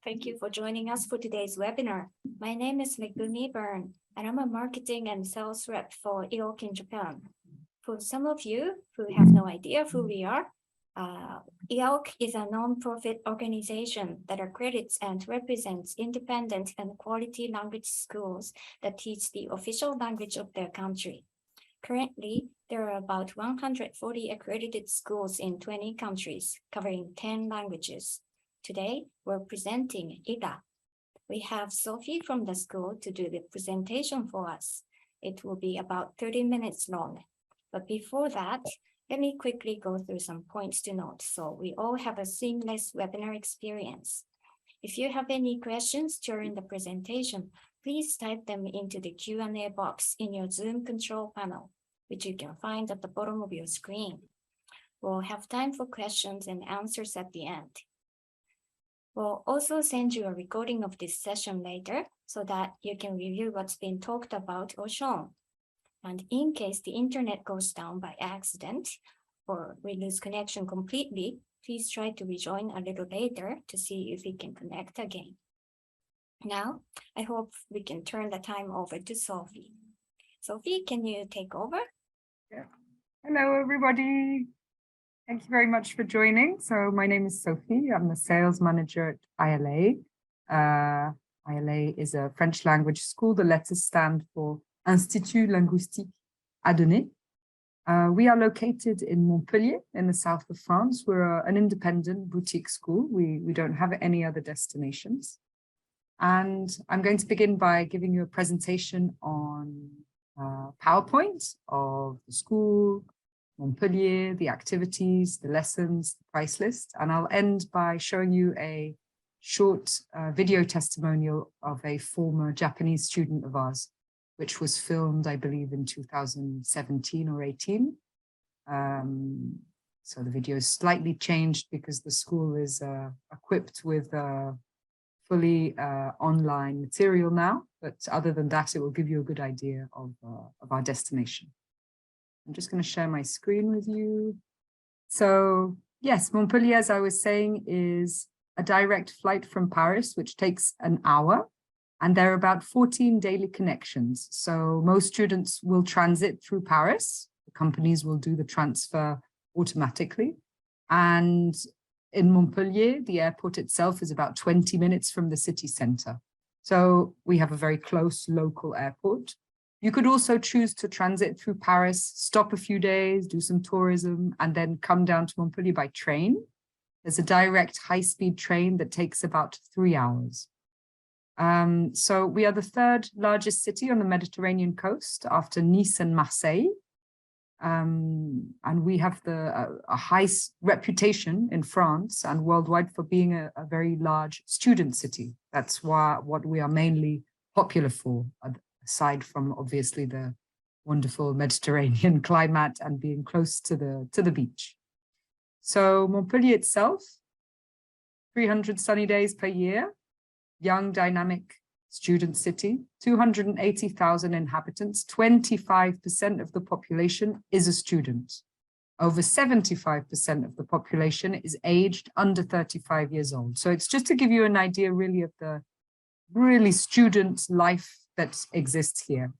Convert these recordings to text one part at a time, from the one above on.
Thank you for joining us for today's webinar. My name is Megumi Byrne, and I'm a marketing and sales rep for Ialc in Japan. For some of you who have no idea who we are, Ialc is a non-profit organization that accredits and represents independent and quality language schools that teach the official language of their country. Currently, there are about 140 accredited schools in 20 countries, covering 10 languages. Today, we're presenting ILA. We have Sophie from the school to do the presentation for us. It will be about 30 minutes long. But before that, let me quickly go through some points to note so we all have a seamless webinar experience. If you have any questions during the presentation, please type them into the Q&A box in your Zoom control panel, which you can find at the bottom of your screen. We'll have time for questions and answers at the end. We'll also send you a recording of this session later so that you can review what's been talked about or shown. And in case the internet goes down by accident or we lose connection completely, please try to rejoin a little later to see if we can connect again. Now, I hope we can turn the time over to Sophie. Sophie, can you take over? Yeah. Hello, everybody. Thank you very much for joining. So my name is Sophie. I'm the sales manager at ILA. ILA is a French language school. The letters stand for Institut Linguistique Adenet. We are located in Montpellier in the south of France. We're an independent boutique school. We don't have any other destinations. And I'm going to begin by giving you a presentation on PowerPoint of the school, Montpellier, the activities, the lessons, the price list. And I'll end by showing you a short video testimonial of a former Japanese student of ours, which was filmed, I believe, in 2017 or 18. So the video is slightly changed because the school is equipped with fully online material now. But other than that, it will give you a good idea of our destination. I'm just going to share my screen with you. So yes, Montpellier, as I was saying, is a direct flight from Paris, which takes an hour. And there are about 14 daily connections. So most students will transit through Paris. The companies will do the transfer automatically. And in Montpellier, the airport itself is about 20 minutes from the city center. So we have a very close local airport. You could also choose to transit through Paris, stop a few days, do some tourism, and then come down to Montpellier by train. There's a direct high-speed train that takes about 3 hours. So we are the third largest city on the Mediterranean coast after Nice and Marseille. And we have a high reputation in France and worldwide for being a very large student city. That's what we are mainly popular for, aside from obviously the wonderful Mediterranean climate and being close to the beach. So Montpellier itself, 300 sunny days per year, young, dynamic student city, 280,000 inhabitants, 25% of the population is a student. Over 75% of the population is aged under 35 years old. So it's just to give you an idea really of the really student life that exists here.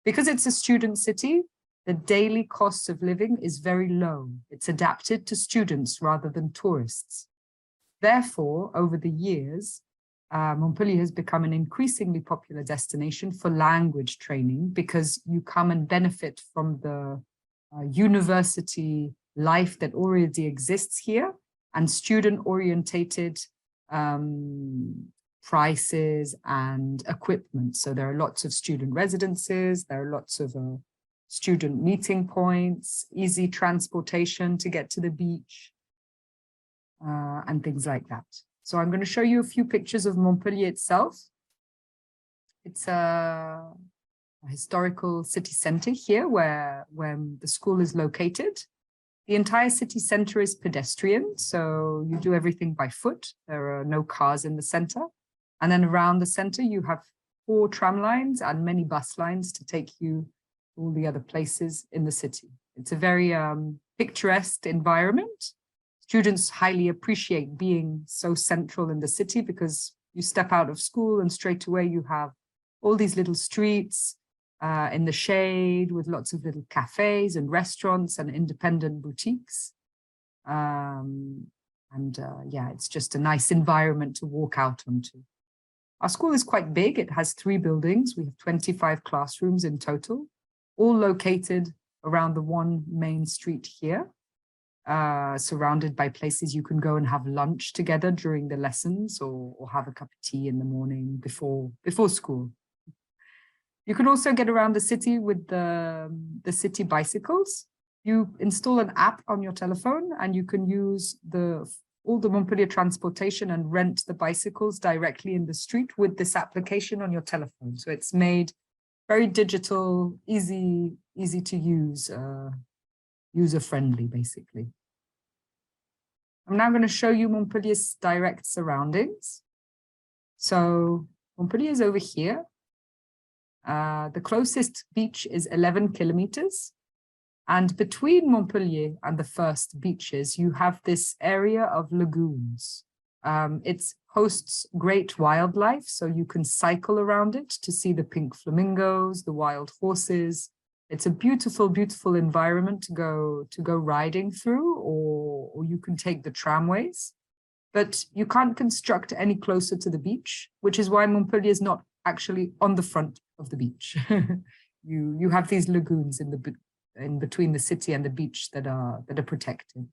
Because it's a student city, the daily cost of living is very low. It's adapted to students rather than tourists. Therefore, over the years, Montpellier has become an increasingly popular destination for language training because you come and benefit from the university life that already exists here and student-orientated prices and equipment. So there are lots of student residences, there are lots of student meeting points, easy transportation to get to the beach, and things like that. So I'm going to show you a few pictures of Montpellier itself. It's a historical city center here where the school is located. The entire city center is pedestrian, so you do everything by foot. There are no cars in the center. And then around the center, you have 4 tram lines and many bus lines to take you to all the other places in the city. It's a very picturesque environment. Students highly appreciate being so central in the city because You step out of school and straight away you have all these little streets in the shade with lots of little cafes and restaurants and independent boutiques. Yeah, it's just a nice environment to walk out onto. Our school is quite big. It has 3 buildings. We have 25 classrooms in total, all located around the one main street here, surrounded by places you can go and have lunch together during the lessons or have a cup of tea in the morning before school. You can also get around the city with the city bicycles. You install an app on your telephone and you can use all the Montpellier transportation and rent the bicycles directly in the street with this application on your telephone. So it's made very digital, easy to use, user-friendly, basically. I'm now going to show you Montpellier's direct surroundings. So Montpellier is over here. The closest beach is 11 kilometers. And between Montpellier and the first beaches, you have this area of lagoons. It hosts great wildlife, so you can cycle around it to see the pink flamingos, the wild horses. It's a beautiful, beautiful environment to go riding through, or you can take the tramways. But you can't construct any closer to the beach, which is why Montpellier is not actually on the front of the beach. You have these lagoons in between the city and the beach that are protected.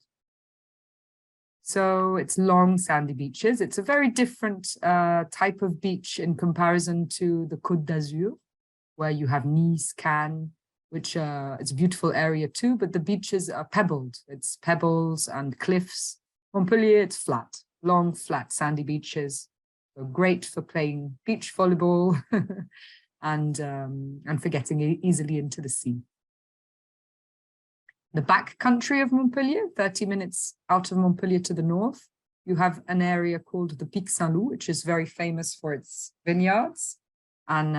So it's long sandy beaches. It's a very different type of beach in comparison to the Côte d'Azur, where you have Nice, Cannes, which it's a beautiful area too, but the beaches are pebbled. It's pebbles and cliffs. Montpellier, it's flat, long, flat, sandy beaches. So great for playing beach volleyball and for getting easily into the sea. The back country of Montpellier, 30 minutes out of Montpellier to the north, you have an area called the Pic Saint-Loup, which is very famous for its vineyards and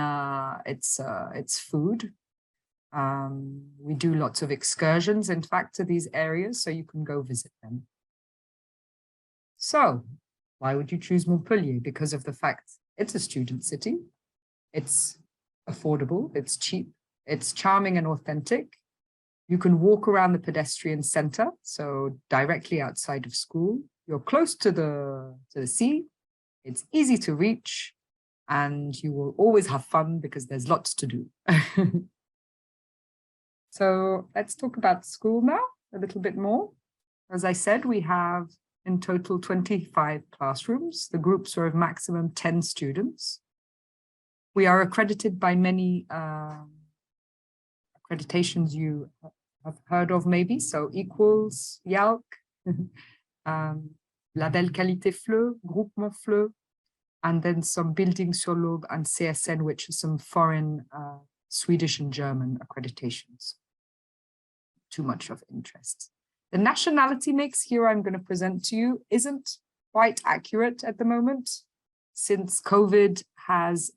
its food. We do lots of excursions, in fact, to these areas, so you can go visit them. So, why would you choose Montpellier? Because of the fact it's a student city, it's affordable, it's cheap, it's charming and authentic. You can walk around the pedestrian center, so directly outside of school. You're close to the sea, it's easy to reach, and you will always have fun because there's lots to do. So let's talk about school now a little bit more. As I said, we have in total 25 classrooms. The groups are of maximum 10 students. We are accredited by many accreditations you have heard of maybe, so Equals, Ialc, Label Qualité Fleu, Groupement Fleu, and then some Building sur l'Aube and CSN, which are some foreign Swedish and German accreditations. Too much of interest. The nationality mix here I'm going to present to you isn't quite accurate at the moment, since COVID has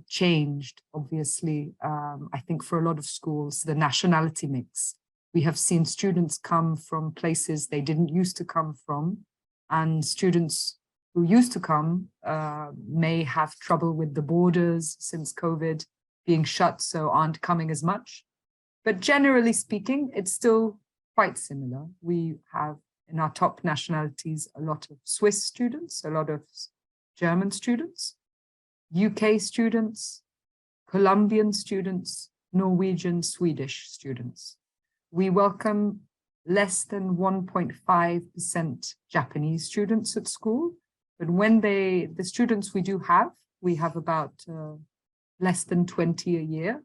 changed, obviously, I think for a lot of schools, the nationality mix. We have seen students come from places they didn't used to come from, and students who used to come may have trouble with the borders since COVID being shut, so aren't coming as much. But generally speaking, it's still quite similar. We have in our top nationalities a lot of Swiss students, a lot of German students, UK students, Colombian students, Norwegian, Swedish students. We welcome less than 1.5% Japanese students at school, but when the students we do have, we have about less than 20 a year.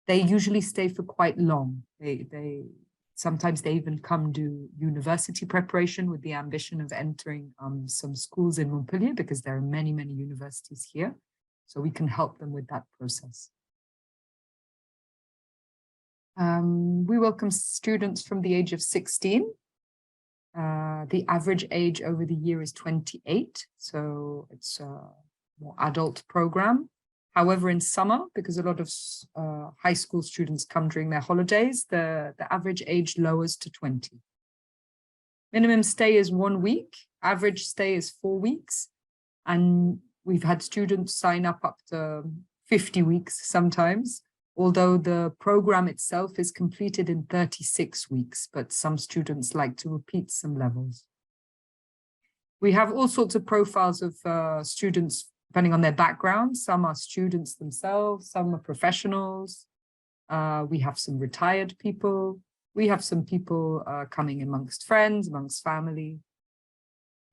They usually stay for quite long. Sometimes they even come do university preparation with the ambition of entering some schools in Montpellier, because there are many, many universities here. So we can help them with that process. We welcome students from the age of 16. The average age over the year is 28. So it's a more adult program. However, in summer, because a lot of high school students come during their holidays, the average age lowers to 20. Minimum stay is 1 week, average stay is 4 weeks, and we've had students sign up to 50 weeks sometimes, although the program itself is completed in 36 weeks, but some students like to repeat some levels. We have all sorts of profiles of students depending on their background. Some are students themselves, some are professionals. We have some retired people. We have some people coming amongst friends, amongst family.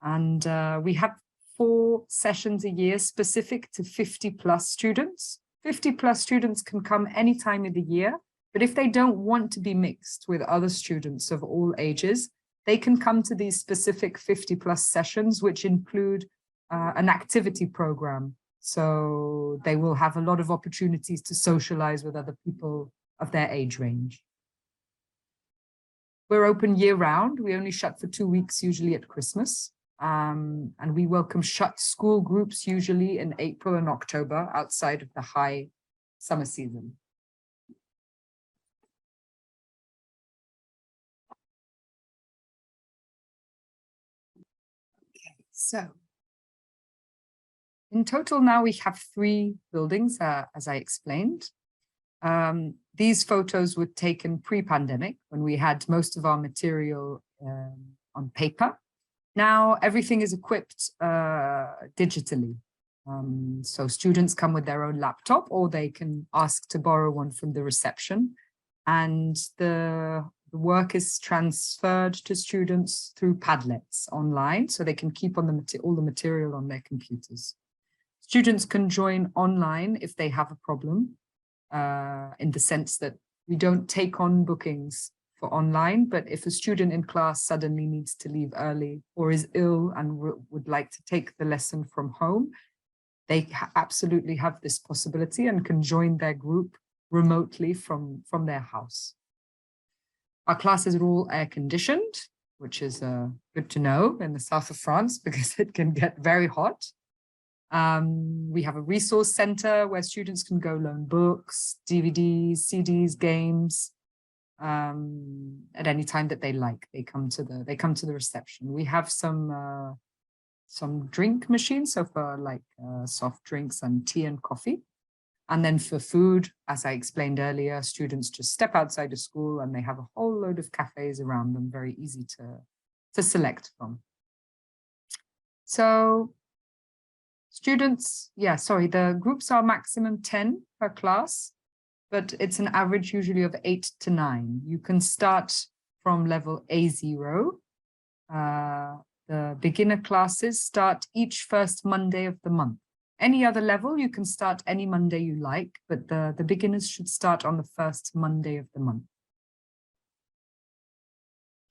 And we have 4 sessions a year specific to 50+ students. 50+ students can come any time of the year, but if they don't want to be mixed with other students of all ages, they can come to these specific 50+ sessions, which include an activity program. So they will have a lot of opportunities to socialize with other people of their age range. We're open year round. We only shut for 2 weeks, usually at Christmas. And we welcome shut school groups usually in April and October outside of the high summer season. Okay, so in total now we have 3 buildings, as I explained. These photos were taken pre-pandemic when we had most of our material on paper. Now everything is equipped digitally. So students come with their own laptop, or they can ask to borrow one from the reception. And the work is transferred to students through Padlets online, so they can keep on all the material on their computers. Students can join online if they have a problem, in the sense that we don't take on bookings for online, but if a student in class suddenly needs to leave early or is ill and would like to take the lesson from home, they absolutely have this possibility and can join their group remotely from their house. Our classes are all air conditioned, which is good to know in the south of France because it can get very hot. We have a resource center where students can go loan books, DVDs, CDs, games, at any time that they like. They come to the reception. We have some drink machines, so for like soft drinks and tea and coffee. And then for food, as I explained earlier, students just step outside of school and they have a whole load of cafes around them, very easy to select from. So students, the groups are maximum 10 per class, but it's an average usually of 8 to 9. You can start from level A0. The beginner classes start each first Monday of the month. Any other level, you can start any Monday you like, but the beginners should start on the first Monday of the month.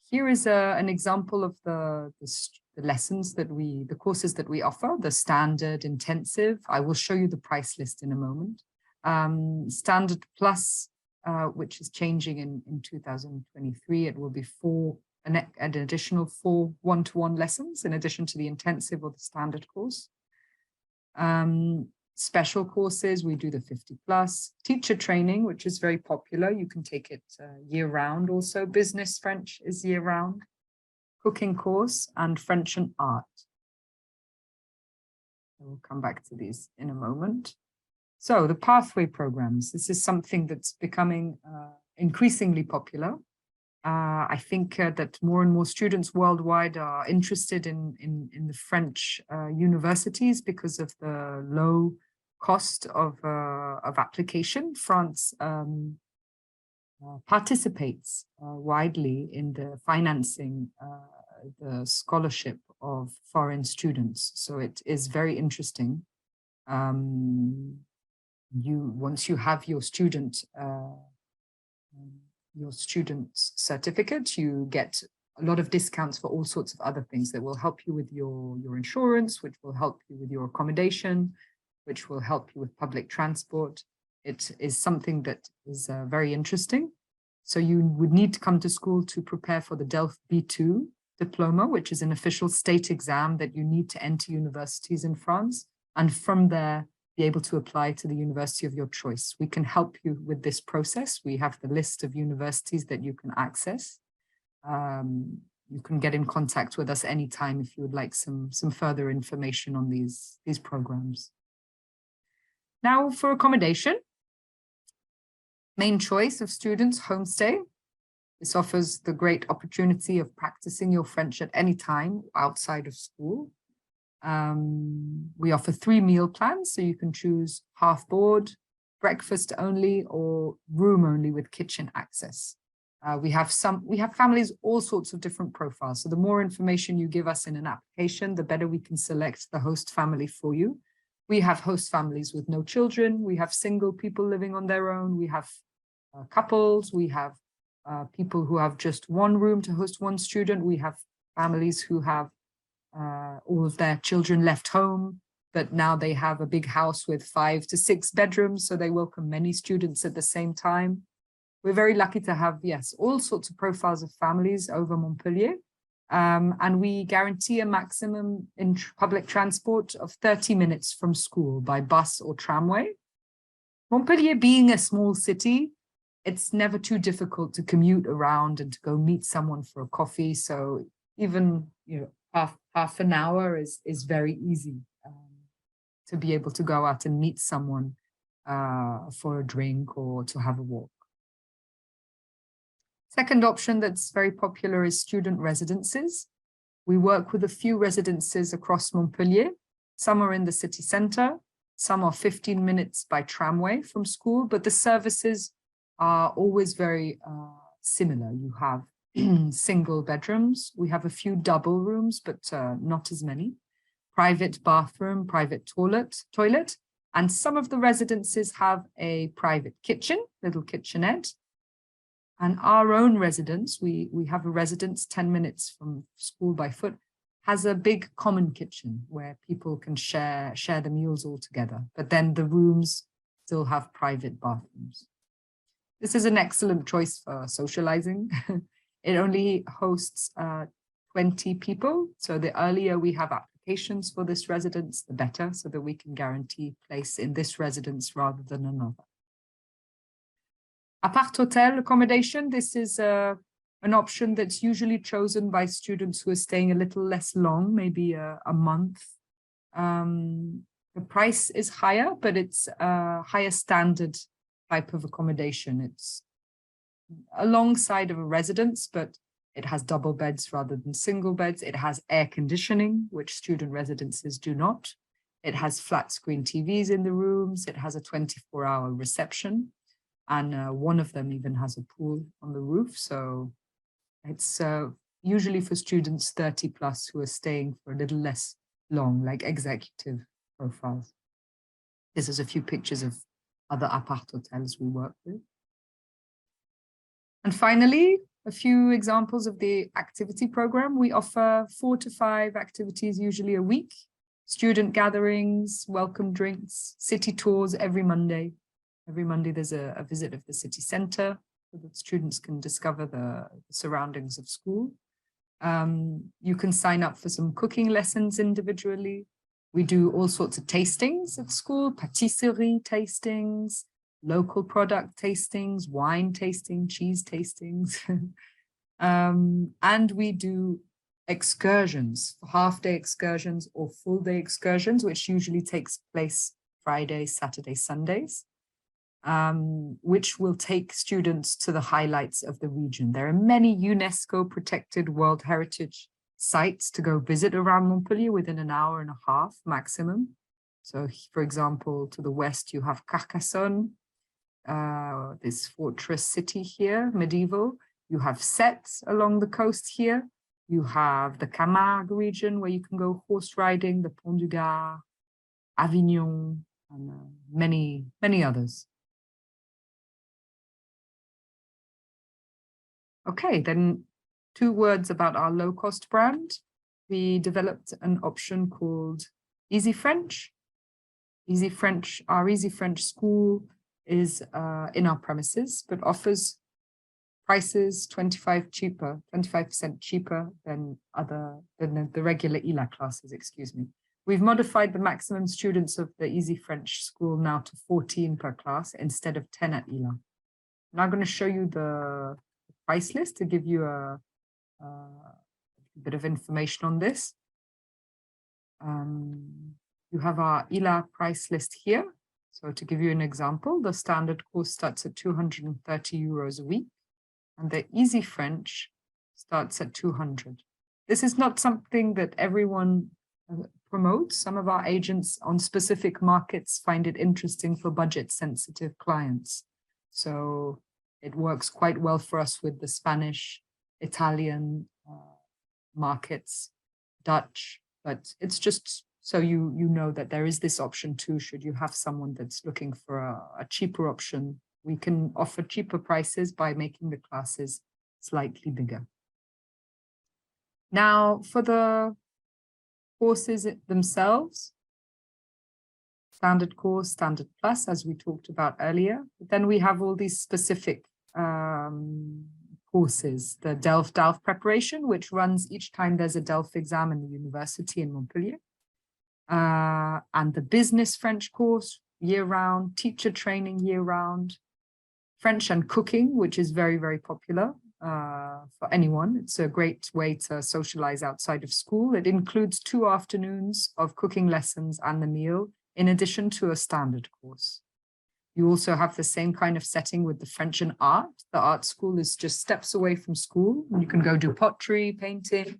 Here is an example of the lessons that the courses that we offer, the standard, intensive. I will show you the price list in a moment. Standard plus, which is changing in 2023, it will be an additional 4 one-to-one lessons in addition to the intensive or the standard course. Special courses, we do the 50+. Teacher training, which is very popular. You can take it year-round also. Business French is year-round. Cooking course and French and art. We'll come back to these in a moment. So the pathway programs, this is something that's becoming increasingly popular. I think that more and more students worldwide are interested in the French universities because of the low cost of application. France participates widely in the financing the scholarship of foreign students. So it is very interesting. Once you have your student certificate, you get a lot of discounts for all sorts of other things that will help you with your insurance, which will help you with your accommodation, which will help you with public transport. It is something that is very interesting. So you would need to come to school to prepare for the DELF B2 diploma, which is an official state exam that you need to enter universities in France. And from there, be able to apply to the university of your choice. We can help you with this process. We have the list of universities that you can access. you can get in contact with us anytime if you would like some further information on these programs. Now for accommodation. Main choice of students, homestay. This offers the great opportunity of practicing your French at any time outside of school. We offer 3 meal plans, so you can choose half board, breakfast only, or room only with kitchen access. We have families, all sorts of different profiles. So the more information you give us in an application, the better we can select the host family for you. We have host families with no children. We have single people living on their own. We have couples. We have people who have just one room to host one student. We have families who have all of their children left home, but now they have a big house with 5 to 6 bedrooms, so they welcome many students at the same time. We're very lucky to have, yes, all sorts of profiles of families over Montpellier, and we guarantee a maximum in public transport of 30 minutes from school by bus or tramway. Montpellier being a small city, it's never too difficult to commute around and to go meet someone for a coffee. So even, half an hour is very easy to be able to go out and meet someone for a drink or to have a walk. Second option that's very popular is student residences. We work with a few residences across Montpellier. Some are in the city center, some are 15 minutes by tramway from school, but the services are always very similar. You have single bedrooms. We have a few double rooms, but not as many. Private bathroom, private toilet, and some of the residences have a private kitchen, little kitchenette. And our own residence, we have a residence 10 minutes from school by foot, has a big common kitchen where people can share the meals all together. But then the rooms still have private bathrooms. This is an excellent choice for socializing. It only hosts 20 people. So the earlier we have applications for this residence, the better, so that we can guarantee place in this residence rather than another. Apart hotel accommodation, this is an option that's usually chosen by students who are staying a little less long, maybe a month. The price is higher, but it's a higher standard type of accommodation. It's alongside of a residence, but it has double beds rather than single beds. It has air conditioning, which student residences do not. It has flat screen TVs in the rooms. It has a 24-hour reception. And one of them even has a pool on the roof. So it's usually for students 30 plus who are staying for a little less long, like executive profiles. This is a few pictures of other apart hotels we work with. And finally, a few examples of the activity program. We offer 4 to 5 activities, usually a week, student gatherings, welcome drinks, city tours every Monday. Every Monday, there's a visit of the city center so that students can discover the surroundings of school. You can sign up for some cooking lessons individually. We do all sorts of tastings at school, patisserie tastings, local product tastings, wine tasting, cheese tastings. And we do excursions, half-day excursions or full-day excursions, which usually takes place Fridays, Saturdays, Sundays. Which will take students to the highlights of the region. There are many UNESCO protected World Heritage sites to go visit around Montpellier within an hour and a half maximum. So, for example, to the west, you have Carcassonne, this fortress city here, medieval. You have Sète along the coast here. You have the Camargue region where you can go horse riding, the Pont du Gard, Avignon, and many, many others. Okay, then 2 words about our low-cost brand. We developed an option called Easy French. Easy French, our Easy French school is in our premises, but offers prices 25% cheaper than the regular ILA classes, excuse me. We've modified the maximum students of the Easy French school now to 14 per class instead of 10 at ILA. Now I'm going to show you the price list to give you a bit of information on this. You have our ILA price list here. So to give you an example, the standard course starts at 230 euros a week, and the Easy French starts at 200. This is not something that everyone promotes. Some of our agents on specific markets find it interesting for budget-sensitive clients. So it works quite well for us with the Spanish, Italian markets, Dutch, but it's just so you know that there is this option too. Should you have someone that's looking for a cheaper option, we can offer cheaper prices by making the classes slightly bigger. Now, for the courses themselves, standard course, standard plus, as we talked about earlier. But then we have all these specific courses, the DELF preparation, which runs each time there's a DELF exam in the university in Montpellier. And the business French course year-round, teacher training year-round, French and cooking, which is very, very popular for anyone. It's a great way to socialize outside of school. It includes 2 afternoons of cooking lessons and the meal, in addition to a standard course. You also have the same kind of setting with the French and art. The art school is just steps away from school. You can go do pottery, painting,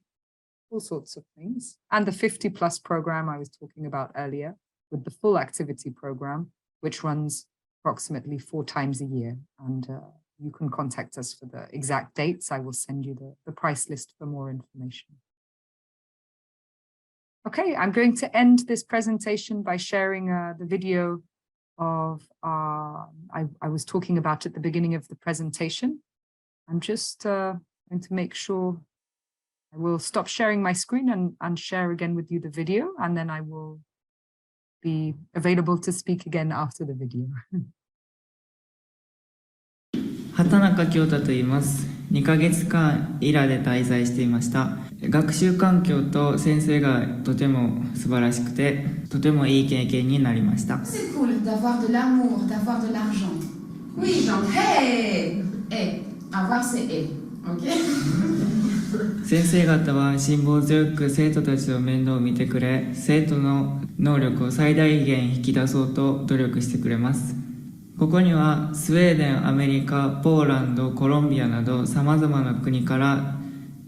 all sorts of things. And the 50+ program I was talking about earlier with the full activity program, which runs approximately 4 times a year. And you can contact us for the exact dates. I will send you the price list for more information. Okay, I'm going to end this presentation by sharing the video of I was talking about at the beginning of the presentation. I'm just going to make sure I will stop sharing my screen and share again with you the video, and then I will be available to speak again after the video. 畑中京太と言います。2ヶ月間イラで滞在していました。学習環境と先生がとても素晴らしくて、とてもいい経験になりました。C'est cool d'avoir de l'amour, d'avoir de l'argent. Oui, donc, hey! Hey, avoir c'est hey, ok? 先生方は辛抱強く生徒たちの面倒を見てくれ、生徒の能力を最大限引き出そうと努力してくれます。ここにはスウェーデン、アメリカ、ポーランド、コロンビアなど様々な国から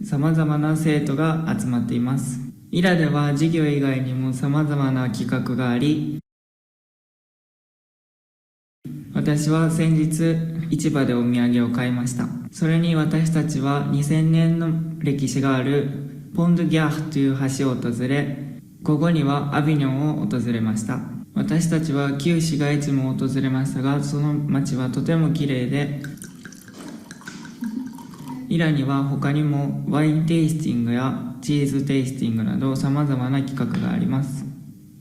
様々な生徒が集まっています。イラでは授業以外にも様々な企画があり、私は先日市場でお土産を買いました。それに私たちは2000年の歴史があるポン・ドゥ・ギャーという橋を訪れ、ここにはアビニョンを訪れました。私たちは旧市街地も訪れましたが、その街はとても綺麗で、イラには他にもワインテイスティングやチーズテイスティングなど様々な企画があります。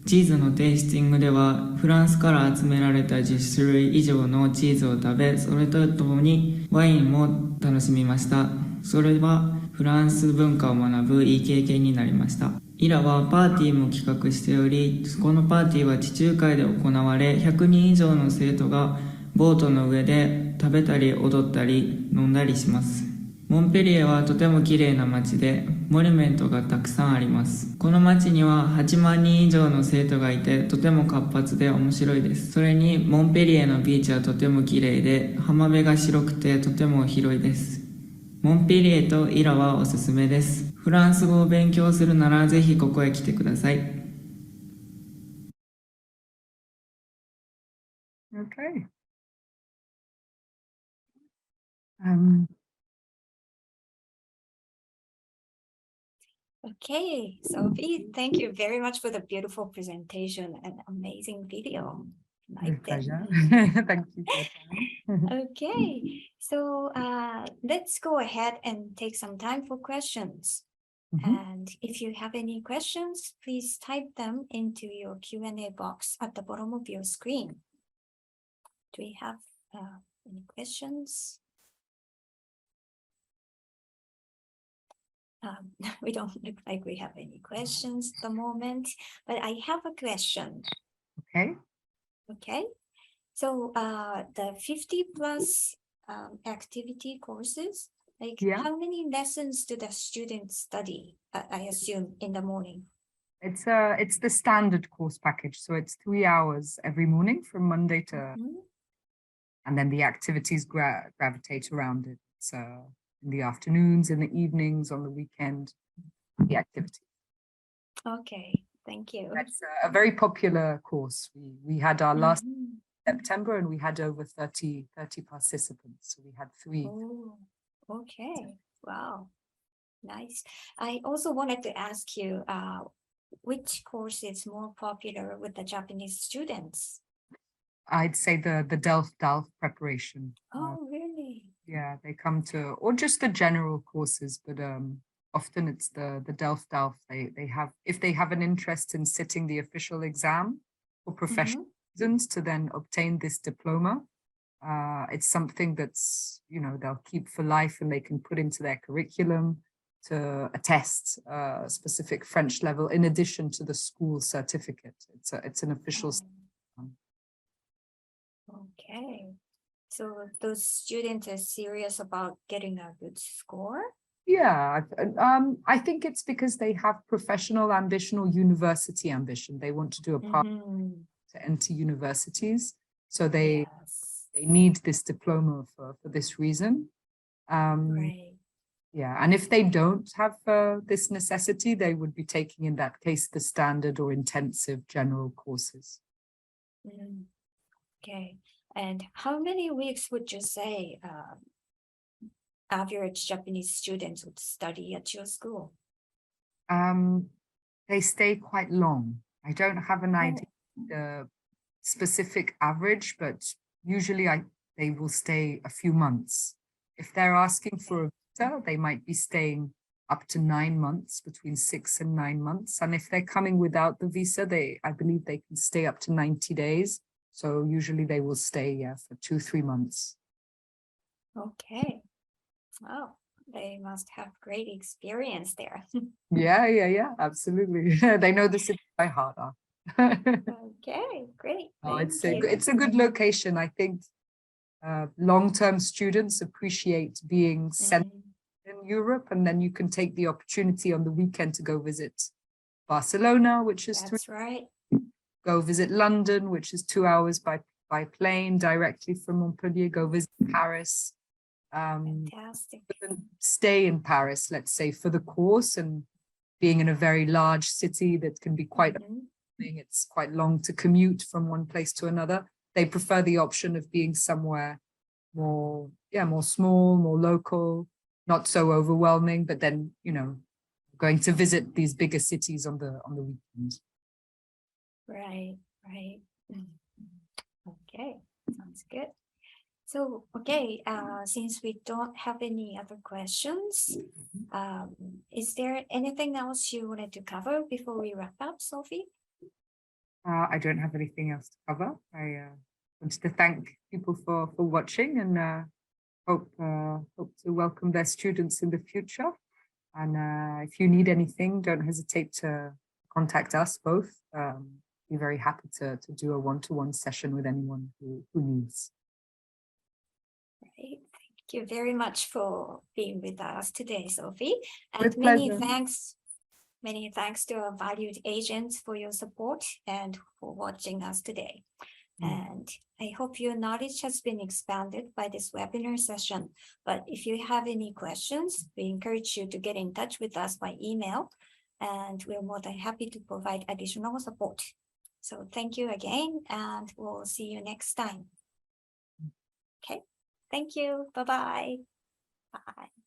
チーズのテイスティングではフランスから集められた10種類以上のチーズを食べ、それとともにワインも楽しみました。それはフランス文化を学ぶいい経験になりました。イラはパーティーも企画しており、このパーティーは地中海で行われ、100人以上の生徒がボートの上で食べたり踊ったり飲んだりします。モンペリエはとても綺麗な街で、モニュメントがたくさんあります。この街には8万人以上の生徒がいて、とても活発で面白いです。それにモンペリエのビーチはとても綺麗で、浜辺が白くてとても広いです。モンペリエとイラはおすすめです。フランス語を勉強するならぜひここへ来てください。Okay. Okay, Sophie, thank you very much for the beautiful presentation and amazing video. My pleasure. Thank you for your time. Okay, so let's go ahead and take some time for questions. And if you have any questions, please type them into your Q&A box at the bottom of your screen. Do we have any questions? We don't look like we have any questions at the moment, but I have a question. Okay. Okay, so the 50+ activity courses Like, Yeah. how many lessons do the students study, I assume, in the morning? It's the standard course package. So it's 3 hours every morning from Monday to, Mhm. and then the activities gravitate around it. It's in the afternoons, in the evenings, on the weekend, the activity. Okay, thank you. That's a very popular course. We had our last Mhm. September and we had over 30 participants. So we had 3. Oh, okay. Wow. Nice. I also wanted to ask you, which course is more popular with the Japanese students? I'd say the DELF preparation. Oh, really? Yeah, they come to, or just the general courses, but often it's the DELF. They have, if they have an interest in sitting the official exam for professional students to then obtain this diploma, it's something that's, they'll keep for life and they can put into their curriculum to attest a specific French level in addition to the school certificate. It's an official. Okay. So those students are serious about getting a good score? Yeah, I think it's because they have professional ambition or university ambition. They want to do a part to enter universities. So they need this diploma for this reason. Right. Yeah, and if they don't have this necessity, they would be taking, in that case, the standard or intensive general courses. Okay. And how many weeks would you say average Japanese students would study at your school? They stay quite long. I don't have an idea the specific average, but usually they will stay a few months. If they're asking for a visa, they might be staying up to 9 months, between 6 and 9 months. And if they're coming without the visa, I believe they can stay up to 90 days. So usually they will stay for 2-3 months. Okay. Wow. They must have great experience there. Yeah, absolutely. They know the city by heart. Okay, great. It's a good location. I think long-term students appreciate being sent in Europe, and then you can take the opportunity on the weekend to go visit Barcelona, which is That's right. Go visit London, which is 2 hours by plane directly from Montpellier. Go visit Paris. Fantastic. Stay in Paris, let's say, for the course, and being in a very large city that can be quite it's quite long to commute from one place to another. They prefer the option of being somewhere more small, more local, not so overwhelming, but then, going to visit these bigger cities on the weekend. Right. Okay, sounds good. So, okay, since we don't have any other questions, is there anything else you wanted to cover before we wrap up, Sophie? I don't have anything else to cover. I wanted to thank people for watching, and hope to welcome their students in the future. And if you need anything, don't hesitate to contact us both. Be very happy to do a one-to-one session with anyone who needs. Right. Thank you very much for being with us today, Sophie. And With many pleasure. thanks to our valued agents for your support and for watching us today. And I hope your knowledge has been expanded by this webinar session. But if you have any questions, we encourage you to get in touch with us by email, and we're more than happy to provide additional support. So thank you again, and we'll see you next time. Okay, thank you. Bye-bye. Bye.